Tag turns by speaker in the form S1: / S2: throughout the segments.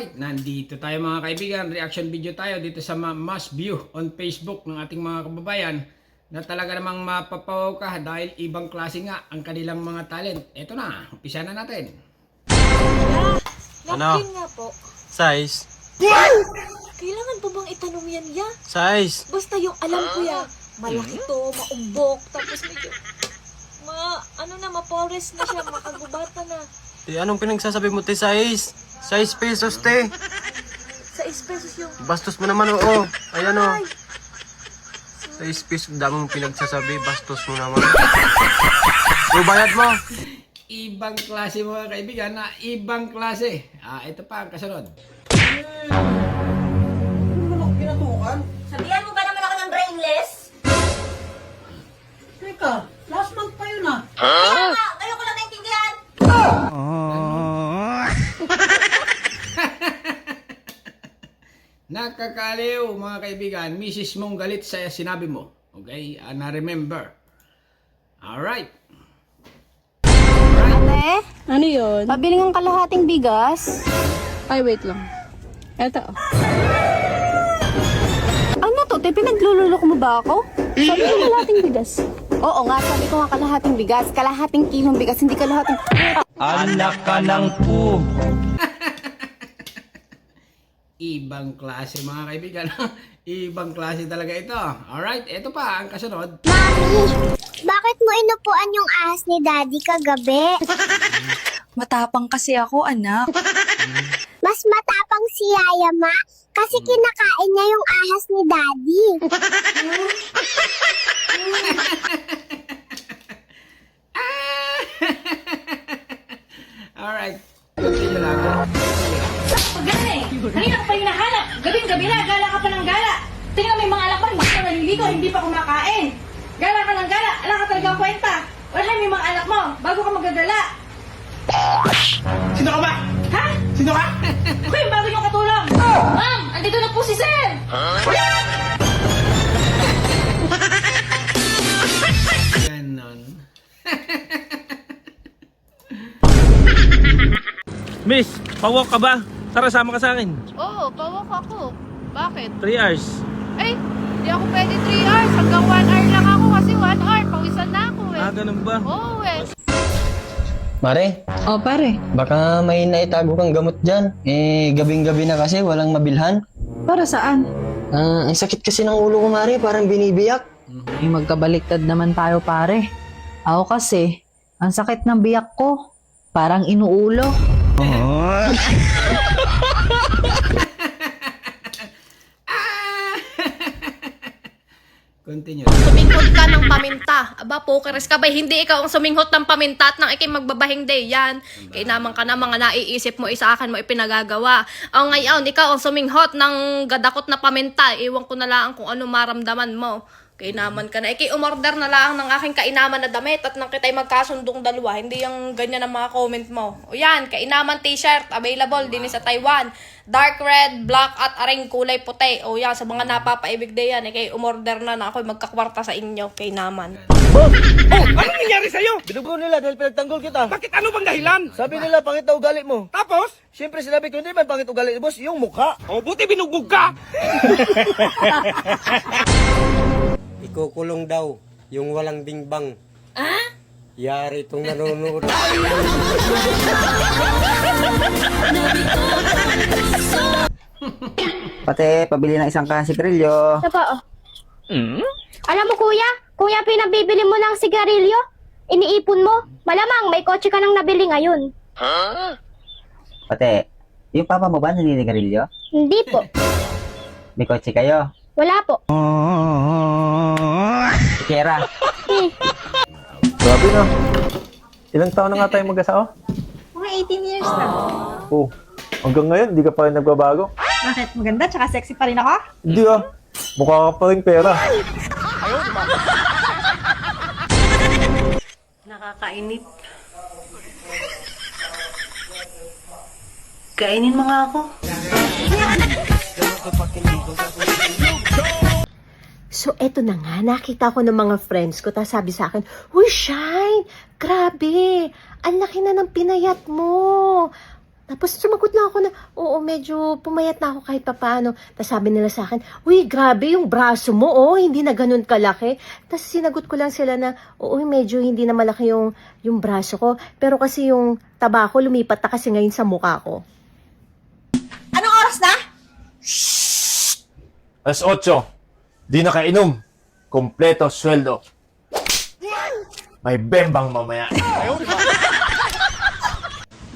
S1: Alright, nandito tayo mga kaibigan. Reaction video tayo dito sa must view on Facebook ng ating mga kababayan na talaga namang mapapawaw ka dahil ibang klase nga ang kanilang mga talent. Ito na, umpisa na natin.
S2: Ano?
S3: Napkin nga po.
S2: Size?
S3: Kailangan po bang itanong yan, ya?
S2: Size?
S3: Basta yung alam ko ya, malaki to, maumbok, tapos medyo, mapores na siya, makagubata na.
S2: Anong pinagsasabi mo, te? Size? Size pesos, te.
S3: Sa pesos yung...
S2: Bastos mo naman, oo. Ayan, o.
S3: Ay,
S2: Size pesos, daming pinagsasabi. Bastos mo naman. Yung bayad mo.
S1: Ibang klase mga kaibigan na ibang klase. Ito pa ang kasunod.
S4: Sabihan mo ba naman ako ng brainless?
S5: Teka, last month pa yun ah.
S4: Kaya nga, kayo ko lang naintindihan.
S1: Nakakaliw mga kaibigan, misis mong galit sa sinabi mo. Okay? Na-remember. Alright.
S6: Ate,
S7: Ano yun?
S6: pabili ng kalahating bigas.
S7: Ay, wait lang. Eto.
S6: Ano to? Te, pinaglululok mo ba ako?
S7: Sabi ko kalahating bigas.
S6: Oo nga, sabi ko nga kalahating bigas. Kalahating kilong bigas, hindi kalahating...
S2: Anak ka ng po.
S1: Ibang klase mga kaibigan. Ibang klase talaga ito. Alright, ito pa ang kasunod.
S8: Mami, bakit mo inupuan yung ahas ni Daddy kagabi?
S3: matapang kasi ako, anak.
S8: Mas matapang si Yaya, Ma, kasi kinakain niya yung ahas ni Daddy.
S1: Alright. Continue lang.
S4: Ganun eh. Kanina ko pa hinahanap. Gabing-gabi na, gala ka pa ng gala. Tingnan mo yung mga alakman, basta naliligo, hindi pa kumakain. Gala ka ng gala, ala ka talagang kwenta. Wala mo yung mga anak mo, bago ka magdadala.
S1: Sino ka ba?
S4: Ha?
S1: Sino ka?
S4: Ako yung bago niyong katulong. Ma'am, andito na po si Sir.
S1: Ganon.
S2: Miss, pawalk ka ba? Tara, sama ka sa akin.
S7: Oo, pawak ako. Bakit?
S2: 3 hours.
S7: Ay, di ako pwede 3 hours. Hanggang 1 hour lang ako kasi 1 hour. Pawisan na ako eh.
S2: Ganun ba?
S7: Oo eh.
S9: Mare,
S7: Oh, pare.
S9: baka may naitago kang gamot dyan. Gabing-gabi na kasi, walang mabilhan.
S10: Para saan?
S9: Ang sakit kasi ng ulo ko, Mare, parang binibiyak.
S10: Ay, magkabaliktad naman tayo, pare. Ako kasi, ang sakit ng biyak ko, parang inuulo.
S1: Continue.
S11: Suminghot ka ng paminta. Aba, pokeres ka ba? Hindi ikaw ang suminghot ng paminta at nang ikay magbabahing day yan. Kaya naman ka na mga naiisip mo, isa akin mo ipinagagawa. Ang ngayon, ikaw ang suminghot ng gadakot na paminta. Iwan ko na lang kung ano maramdaman mo. Kaya naman ka na. Ikay umorder na lang ng aking kainaman na damit at nang kita'y magkasundong dalawa. Hindi yung ganyan ang mga comment mo. O yan, kainaman t-shirt. Available din sa Taiwan. Dark red, black at aring kulay puti. O yan, sa mga napapaibig day yan. Ikay umorder na ako'y magkakwarta sa inyo. Kay naman.
S2: Anong nangyari sa'yo? Binugo nila dahil pinagtanggol kita. Bakit? Ano bang dahilan? Sabi nila, pangit na ugali mo. Tapos? Siyempre sinabi ko, hindi man pangit ugali, boss, yung mukha. O, buti binugbog ka.
S12: Ikukulong daw yung walang bingbang. Yari itong nanonood.
S9: Pati, pabili ng isang kahang sigarilyo.
S8: Ito po, oh. Alam mo, kuya, pinabibili mo ng sigarilyo, iniipon mo. Malamang may kotse ka nang nabili ngayon.
S9: Pati, yung papa mo ba naninigarilyo?
S8: Hindi po.
S9: May kotse kayo?
S8: Wala po.
S9: Kera.
S13: Grabe na. Ilang taon na nga tayo mag-asawa?
S4: Mga 18 years na.
S13: Oh, hanggang ngayon, hindi ka pa rin nagbabago.
S4: Bakit? Maganda, tsaka sexy pa rin ako?
S13: Hindi ah. Mukha ka pa rin pera.
S5: Nakakainip. Kainin mo nga ako.
S3: So, eto na nga, nakita ko ng mga friends ko, tapos sabi sa akin, "Uy, Shine, grabe, ang laki na ng pinayat mo. Tapos sumagot na ako na, oo, medyo pumayat na ako kahit papaano. Tapos sabi nila sa akin, uy, grabe yung braso mo, oh, hindi na ganun kalaki. Tapos sinagot ko lang sila na, oo, medyo hindi na malaki yung braso ko. Pero kasi yung taba ko, lumipat na kasi ngayon sa mukha ko.
S4: Anong oras na?
S13: Alas 8. Di na kainom. Kompleto sweldo. May bembang mamaya.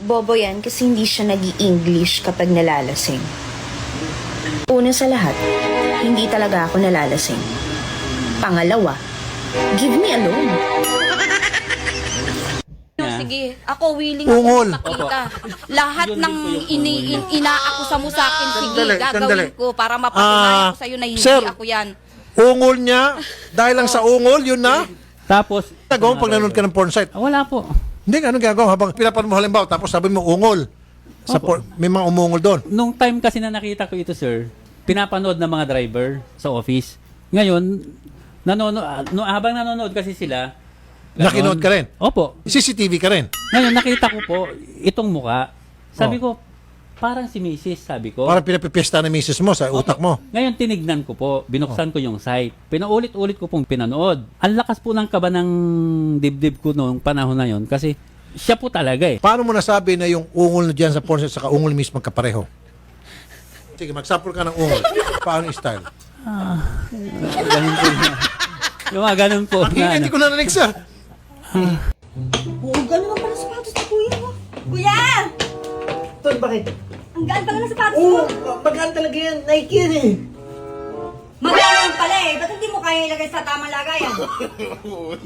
S6: Bobo yan kasi hindi siya nag-i-English kapag nalalasing. Una sa lahat, hindi talaga ako nalalasing. Pangalawa, give me a loan.
S11: Sige, ako willing
S2: Ungol.
S11: akong makita. Lahat ng inaakusa mo sa akin, sige, gagawin ko para mapatunayan ko sa'yo na hindi
S2: sir.
S11: ako yan.
S2: Ungol niya, dahil lang sa ungol, yun na.
S14: Tapos,
S2: Nagawa mo pag nanonood ka ng porn site.
S14: wala po.
S2: Hindi, anong gagawin habang pinapan mo halimbawa, tapos sabi mo ungol. May mga umungol doon.
S14: Nung time kasi na nakita ko ito, sir, pinapanood ng mga driver sa office. Ngayon, habang nanonood kasi sila,
S2: Nakinood ka rin?
S14: Opo.
S2: CCTV ka rin?
S14: Ngayon, nakita ko po itong muka. Sabi ko, parang si Mrs. Sabi ko.
S2: Parang pinapipiesta ng misis mo sa utak mo.
S14: Ngayon, tinignan ko po. Binuksan ko yung site. Pinaulit-ulit ko pong pinanood. Ang lakas po ng kaba ng dibdib ko noong panahon na yon kasi siya po talaga eh.
S2: Paano mo nasabi na yung ungol na dyan sa porn site saka ungol mismo magkapareho? Sige, mag-sample ka ng ungol. Paano yung style?
S14: Ganun po na. Yung mga ganun po.
S2: Ang hindi ko narinig sa.
S4: Huwag naman pala sapatos ni kuya mo. Kuya!
S5: Ton, bakit?
S4: Ang gaan pala ng sapatos mo.
S5: Magaan talaga yan. Nike yan eh.
S4: Magaan pala eh. Ba't hindi mo kaya ilagay sa tamang lagayan?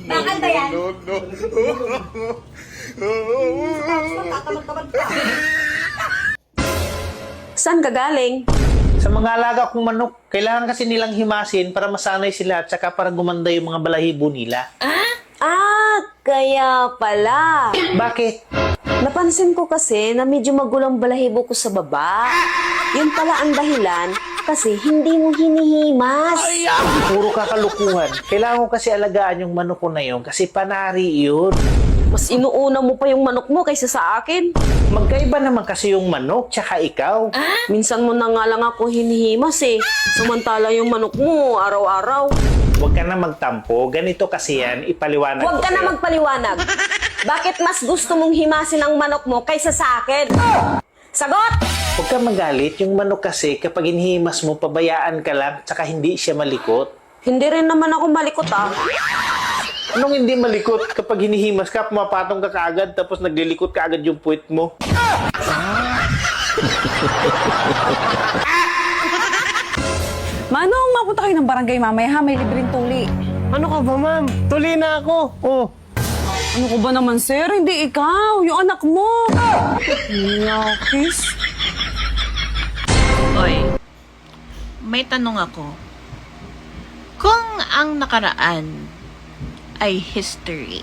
S4: Bakal ba yan? Tatamad-tamad ka.
S6: Saan ka galing?
S5: Sa mga alaga kong manok, kailangan kasi nilang himasin para masanay sila at saka para gumanda yung mga balahibo nila.
S6: Kaya pala.
S5: Bakit?
S6: Napansin ko kasi na medyo magulang balahibo ko sa baba. Yun pala ang dahilan kasi hindi mo hinihimas.
S5: Puro kakalukuhan. Kailangan ko kasi alagaan yung manok ko na yun kasi panari yun.
S6: Mas inuuna mo pa yung manok mo kaysa sa akin.
S5: Magkaiba naman kasi yung manok tsaka ikaw.
S6: Minsan mo na nga lang ako hinihimas eh. Samantala yung manok mo araw-araw.
S5: Huwag ka na magtampo. Ganito kasi yan, ipaliwanag
S6: Huwag
S5: ko
S6: ka na
S5: sa'yo.
S6: magpaliwanag. Bakit mas gusto mong himasin ang manok mo kaysa sa akin? Sagot!
S5: Huwag ka magalit. Yung manok kasi kapag hinihimas mo, pabayaan ka lang tsaka hindi siya malikot.
S6: Hindi rin naman ako malikot ah.
S5: Anong hindi malikot? Kapag hinihimas ka, pumapatong ka kaagad tapos naglilikot ka agad yung puwit mo.
S10: Manong, mapunta kayo ng barangay mamaya ha, may libreng tuli.
S5: Ano ka ba, ma'am? Tuli na ako. Oh.
S10: Ano ko ba naman, sir? Hindi ikaw, yung anak mo. Yakis.
S7: Oy, may tanong ako. Kung ang nakaraan ay history,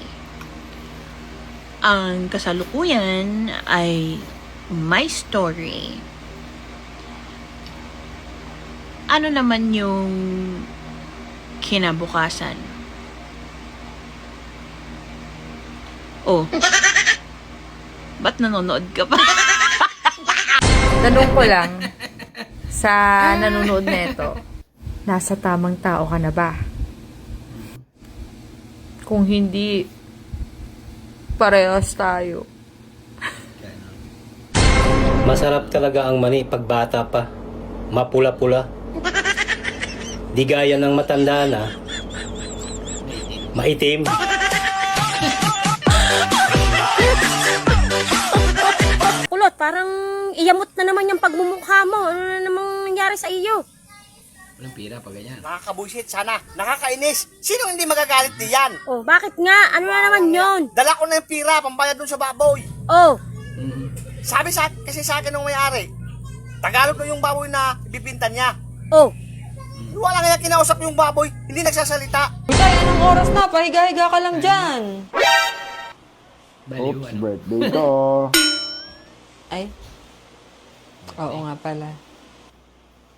S7: ang kasalukuyan ay my story, ano naman yung kinabukasan? Oh, ba't nanonood ka pa?
S6: Tanong ko lang, sa nanonood neto, nasa tamang tao ka na ba? Kung hindi, parehas tayo.
S12: Masarap talaga ang mani pag bata pa. Mapula-pula. Di gaya ng matanda na. Maitim.
S8: Kulot, parang iyamot na naman yung pagmumukha mo. Ano na namang nangyari sa iyo?
S1: Walang pira pag ganyan.
S2: Nakakabuisit sana. Nakakainis. Sino hindi magagalit diyan?
S8: Oh, bakit nga? Ano na naman yon?
S2: Dala ko na yung pira, pambayad dun sa baboy.
S8: Oh,
S2: Sabi kasi sa akin ng may-ari, Tagalog na yung baboy na bibintan niya.
S8: oh.
S2: Wala nga kinausap yung baboy, hindi nagsasalita.
S6: Tay, anong oras na? Pahiga-higa ka lang dyan.
S1: Baliw, ano?
S13: Birthday ko.
S6: Ay, oo nga pala.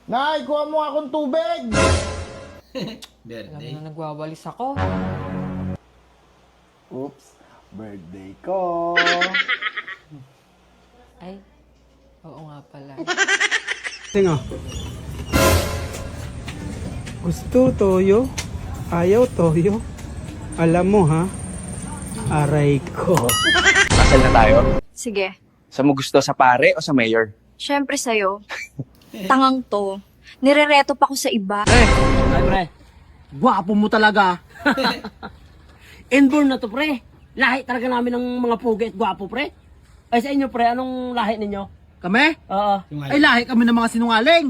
S5: Nay, kuha mo akong tubig!
S1: Birthday.
S6: Nagwawalis ako.
S13: Oops. Birthday ko.
S6: Ay,
S7: Oo nga pala.
S2: Tingo. Gusto toyo, ayaw toyo. Alam mo ha, aray ko.
S15: Kasal na tayo?
S16: Sige.
S15: Sa mo gusto, sa pare o sa mayor?
S16: Siyempre sa'yo. Tangang to. Nirereto pa ko sa iba.
S2: Ay pre, gwapo mo talaga. Inborn na to pre. Lahi talaga namin ng mga pugi at gwapo pre. Ay sa inyo pre, anong lahi ninyo? Kami? Oo. Ay lahi kami ng mga sinungaling.